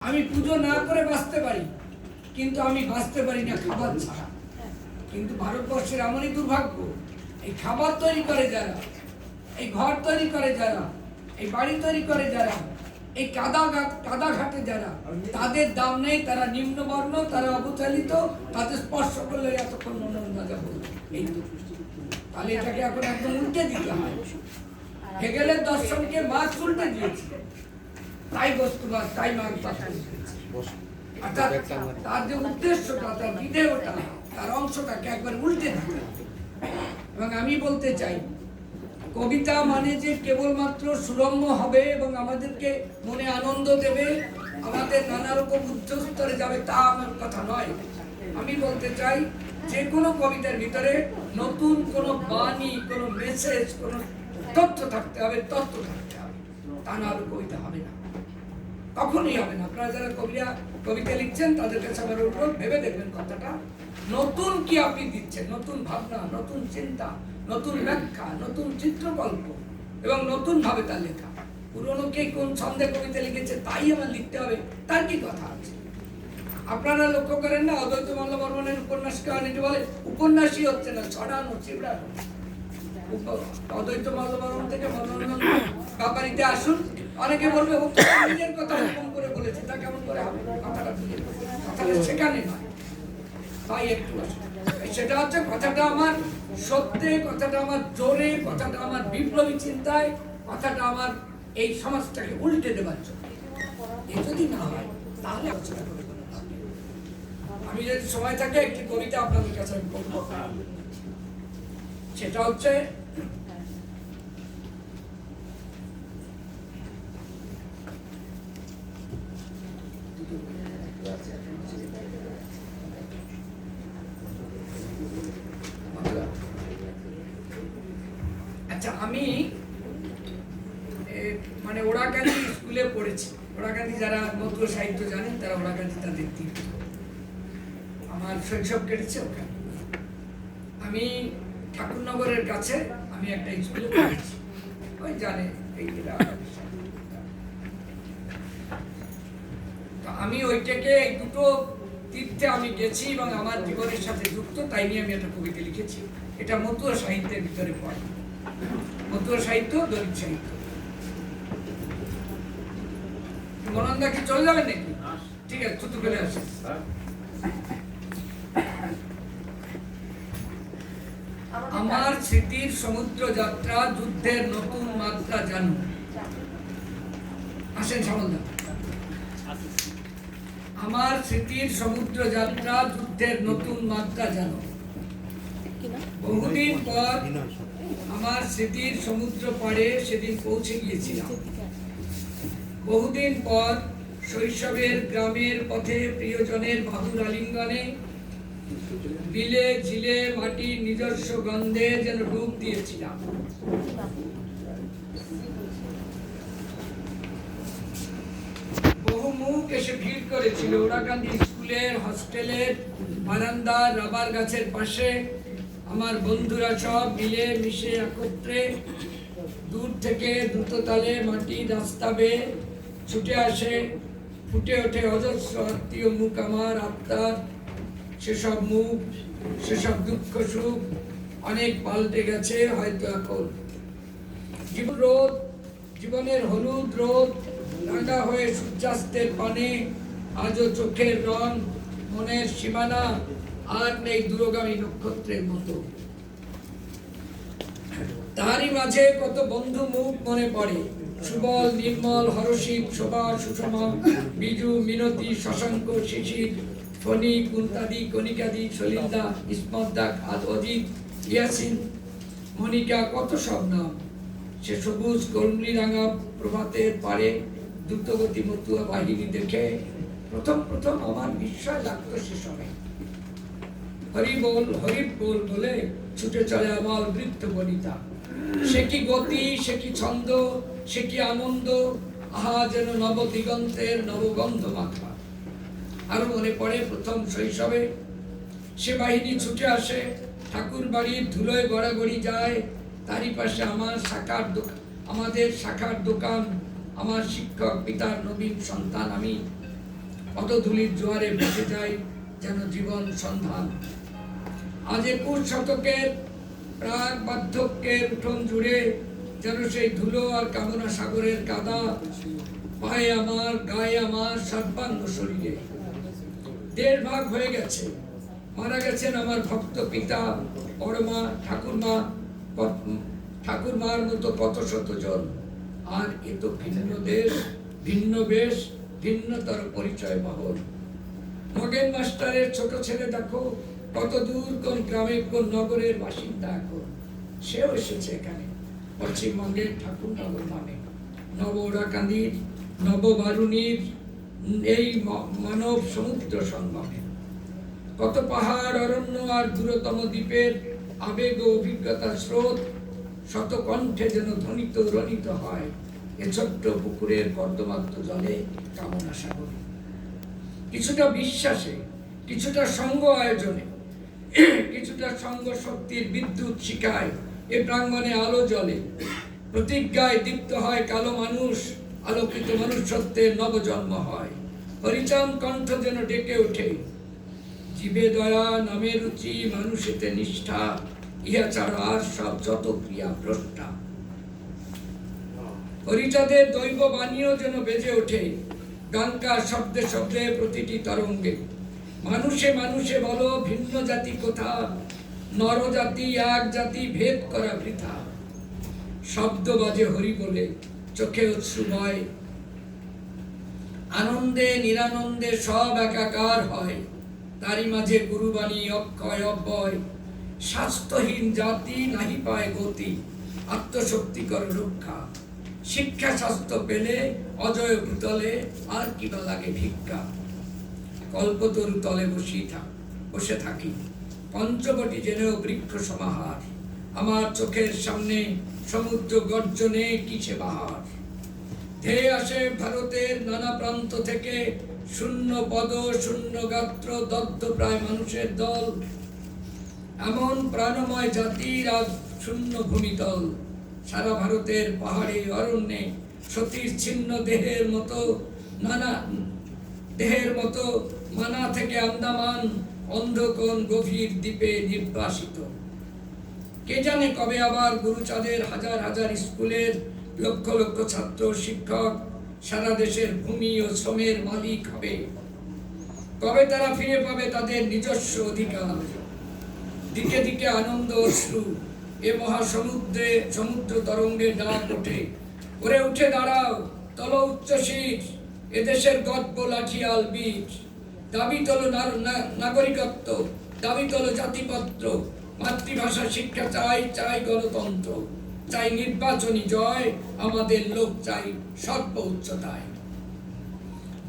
আমি পুজো না করে বাঁচতে পারি, কিন্তু আমি বাঁচতে পারি না খাবার ছাড়া। কিন্তু ভারতবর্ষের এমনই দুর্ভাগ্য, এই খাবার তৈরি করে যারা, এই ঘর তৈরি করে যারা, এই বাড়ি তৈরি করে যারা, এই কাদা ঘাটে যারা, তাদের দাম নেই। তারা নিম্নবর্ণ, তারা অবচালিত, তাদের স্পর্শ করলে এতক্ষণ মনোরঞ্জন বলবে এই তো। তাহলে এটাকে এখন একদম উল্টে দিতে হয়। হেগেলের দর্শনকে মার্ক্স উল্টে দিয়েছে, তাই বস্তুবাদ, তাই মার্ক্সবাদ। অর্থাৎ তার যে উদ্দেশ্যটা, তার বিধেয়টা, তার অংশটাকে একবার উল্টে দিতে। এবং আমি বলতে চাই, কবিতা মানে যে কেবলমাত্র সুরম্য হবে এবং আমাদেরকে মনে আনন্দ দেবে, আমাদের নানা রকম উচ্চ স্তরে যাবে, তা আমার কথা নয়। আমি বলতে চাই, যে কোনো কবিতার ভিতরে নতুন কোনো বাণী, কোনো মেসেজ, কোনো তথ্য থাকতে হবে, তত্ত্ব থাকতে হবে। তা না হলে কবিতা হবে না, কখনই হবে না। আপনারা যারা কবিতা লিখছেন তাদের কাছে আমার অনুরোধ, ভেবে দেখবেন কথাটা। নতুন কি আপনি দিচ্ছেন, নতুন ভাবনা, নতুন চিন্তা, নতুন ব্যাখ্যা, নতুন চিত্রকল্প, এবং নতুন ভাবে তার লেখা। পুরনো কে কোন ছন্দে কবিতা লিখেছে তাই আমার লিখতে হবে, তার কি কথা আছে? আপনারা লক্ষ্য করেন না, অদ্বৈত মল্লবর্মণের উপন্যাস কাহিনীটি বলে উপন্যাসই হচ্ছে না, ছড়ানো, চিবড়ানো। অদ্বৈত মল্লবর্মণ থেকে মনোরঞ্জন ব্যাপারীতে আসুন, অনেকে বলবে নিজের কথা এরকম করে বলেছে, তা কেমন করে হবে? কথাটা সেখানে নয়, তাই একটু সেটা হচ্ছে কথাটা আমার সত্যে, কথাটা আমার জোরে, কথাটা আমার বিপ্লবী চিন্তায়, কথাটা আমার এই সমাজটাকে উল্টে দেবার জন্য। এ যদি না হয় তাহলে আলোচনা করে কোনো লাভ নেই। আমি যদি সময় থাকে একটি কবিতা আপনাদের কাছে আমি বলব, সেটা হচ্ছে আচ্ছা, আমি মানে ওরাকান্দি স্কুলে পড়েছি। ওরাকান্দি যারা মধ্য সাহিত্য জানেন তারা ওরাকান্দি তাদের তীর্থ। আমার শৈশব কেটেছে ওখানে। আমি ঠাকুরনগরের কাছে আমি একটা স্কুলে পড়েছি, ওই জানে আমি ওইটাকে এই দুটো তীর্থে আমি গেছি এবং আমার জীবনের সাথে যুক্ত, তাই নিয়ে আমি একটা কবিতা লিখেছি। এটা মতুয়া সাহিত্যের ভিতরে পড়ে, মতুয়া সাহিত্য, দলিত সাহিত্য। মনন্দা কি চলে যাবে নাকি? ঠিক আছে, থুতু ফেলে আসে। আমার স্মৃতির সমুদ্র যাত্রা, যুদ্ধের নতুন মাত্রা জানো। আসেন সামলদা। আমার স্মৃতির সমুদ্র যাত্রা, যুদ্ধের নতুন মাত্রা জানো। বহুদিন পর আমার স্মৃতির সমুদ্র পাড়ে সেদিন পৌঁছে গিয়েছিলাম। বহুদিন পর শৈশবের গ্রামের পথে প্রিয়জনের বাহুর আলিঙ্গনে, বিলে ঝিলে মাটির নিজস্ব গন্ধে যেন ডুব দিয়েছিলাম। বহু মুখ এসে ভিড় করেছিল ওরাকান্দি স্কুলের হস্টেলের বারান্দার রাবার গাছের পাশে। আমার বন্ধুরা সব মিলে মিশে একত্রে দূর থেকে দ্রুততালে মাটির রাস্তা বেয়ে ছুটে আসে। ফুটে ওঠে অজস্র আত্মীয় মুখ আমার আত্মার। সেসব মুখ, সেসব দুঃখ সুখ অনেক পাল্টে গেছে হয়তো এখন। জীবনের হলুদ রোদ রাঙা হয়ে সূর্যাস্তের পানে, আজও চোখের রং, মনের সীমানা আর নেই দূরগামী নক্ষত্রের মতো। তারই মাঝে কত বন্ধু মুখ মনে পড়ে, সুবল, নির্মল, হরষিত, শোভা, সুষমা, বিজু, মিনতি, শশাঙ্ক, শিশির, ফণি, কুন্তাদি, কণিকাদি, সলিলদা, ইসমতদা, অজিত, ইয়াসিন, মনিকা, কত সব নাম। সে সবুজ কর্মী রাঙা প্রভাতের পারে দ্রুতগতি মতুয়া বাহিনী দেখে প্রথম আমার বিস্ময় লাগতো সে সময়। হরি বল বলে ছুটে চলে আমার বৃদ্ধ বনিতা। সে কি গতি, সে কি ছন্দ, সে কি আনন্দ, আহা যেন নব দিগন্তের নবগন্ধ মাখা। আরো মনে পড়ে প্রথম শৈশবে সে বাহিনী ছুটে আসে, ঠাকুর বাড়ির ধুলোয় গড়াগড়ি যায়। তারই পাশে আমাদের শাখার দোকান, আমার শিক্ষক পিতার নবীন সন্তান আমি। পদধূলির জোয়ারে ভেসে যায় যেন জীবন সন্ধান। আজ 21 শতকের প্রাক বার্ধক্যের উঠোন জুড়ে যেন সেই ধুলো আর কামনা সাগরের কাদা পায়ে আমার, গায়ে আমার, সর্বাঙ্গ শরীরে। 1.5 ভাগ হয়ে গেছে। মারা গেছেন আমার ভক্ত পিতা, বড়মা, ঠাকুরমার মতো কত শত জন। আর এ তো ভিন্ন দেশ, ভিন্ন বেশ, ভিন্নতর পরিচয় বহন। নগেন মাস্টারের ছোট ছেলে দেখো কত দূর কোন গ্রামে কোন নগরের বাসিন্দা এখন। সেও এসেছে এখানে পশ্চিমবঙ্গের ঠাকুরনগর নামে। নবরাকান্দির, নববারুণীর এই মানব সমুদ্র সঙ্গমে কত পাহাড়, অরণ্য আর দূরতম দ্বীপের আবেগ ও অভিজ্ঞতার স্রোত শত কণ্ঠে যেন ধ্বনিত রণিত হয় এ ছোট্ট পুকুরের কর্দমাক্ত জলে, কামনা সাগরে। কিছুটা বিশ্বাসে, কিছুটা সঙ্গ আয়োজনে, কিছুটা সঙ্গ শক্তির বিদ্যুৎ শিখায় এ প্রাঙ্গণে আলো জ্বলে। প্রতিজ্ঞায় দীপ্ত হয় কালো মানুষ, আলোকিত মনুষ্যত্বের নবজন্ম হয়। হরিচাঁদ কণ্ঠ যেন ডেকে ওঠে, জীবে দয়া, নামে রুচি, মানুষেতে নিষ্ঠা, ইহা ছাড়া আর সব যত ক্রিয়া ভ্রষ্টা। হরিচাঁদের দৈব বাণীও যেন বেজে ওঠে গানকার শব্দে শব্দে, প্রতিটি তরঙ্গে। মানুষে মানুষে বলো, ভিন্ন জাতি কোথা, নরজাতি এক জাতি ভেদ করা বৃথা। শব্দ বাজে হরি বলে, চোখে অশ্রুময়, আনন্দে নিরানন্দে সব একাকার হয়। তারই মাঝে গুরুবাণী অক্ষয় অব্যয়, স্বাস্থ্যহীন জাতি নাহি পায় গতি, আত্মশক্তিকর রক্ষা। শিক্ষা স্বাস্থ্য পেলে অজয় ভূতলে, আর কিবা লাগে ভিক্ষা। কল্পতরু তলে বসে থাকি, পঞ্চবটি জেনেও বৃক্ষ সমাহার। আমার চোখের সামনে সমুদ্র গর্জনে কিসে বাহার। ধেয়ে আসে ভারতের নানা প্রান্ত থেকে শূন্য পদ, শূন্য গাত্র, দগ্ধ প্রায় মানুষের দল। এমন প্রাণময় জাতির আজ শূন্য ভূমিতল। সারা ভারতের পাহাড়ে অরণ্যে সতীর ছিন্ন দেহের মতো মানা থেকে আন্দামান, অন্ধকোণ গভীর দ্বীপে নির্বাসিত। কে জানে কবে আবার গুরুচাঁদের হাজার হাজার স্কুলের লক্ষ লক্ষ ছাত্র শিক্ষক সারা দেশের ভূমি ও শ্রমের মালিক হবে। কবে তারা ফিরে পাবে তাদের নিজস্ব অধিকার। দিকে দিকে আনন্দ অশ্রু, এ মহাসমুদ্রে সমুদ্র তরঙ্গে ডাক ওঠে, ওরে উঠে দাঁড়াও, তল উচ্চ শীষ, এদেশের গর্ব লাঠিয়াল বীর। দাবি তোলো নাগরিকত্ব, দাবি তোলো জাতিপত্র, মাতৃভাষা শিক্ষা চাই, চাই গণতন্ত্র, চাই নির্বাচনী জয়, আমাদের লোক চাই সর্ব উচ্চতায়।